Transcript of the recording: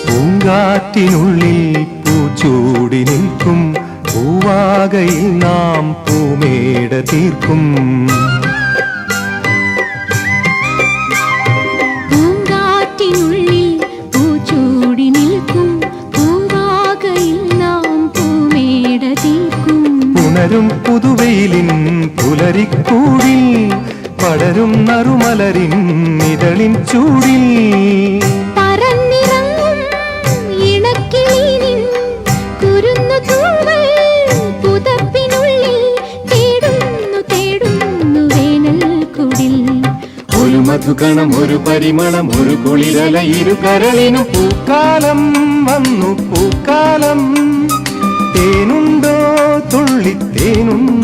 പൂങ്കാറ്റിനുള്ളിൽ പൂച്ചൂടി നിൽക്കും പൂവാകയിൽ നാം പൂമേട തീർക്കും. പൂങ്കാറ്റിനുള്ളിൽ പൂച്ചൂടി നിൽക്കും പൂവാകയിൽ നാം പൂമേട തീർക്കും. ഉണരും പുതുവെയിലിൻ പുലരിക്കൂടിൽ പടരും നറുമലരിൻ ഇതളിൻ ചൂടിൽ ഒരു മധുകണം ഒരു പരിമളം ഒരു കുളിരല ഇരു കരളിനും പൂക്കാലം വന്നു പൂക്കാലം. തേനുണ്ടോ തുള്ളിത്തേനുണ്ടോ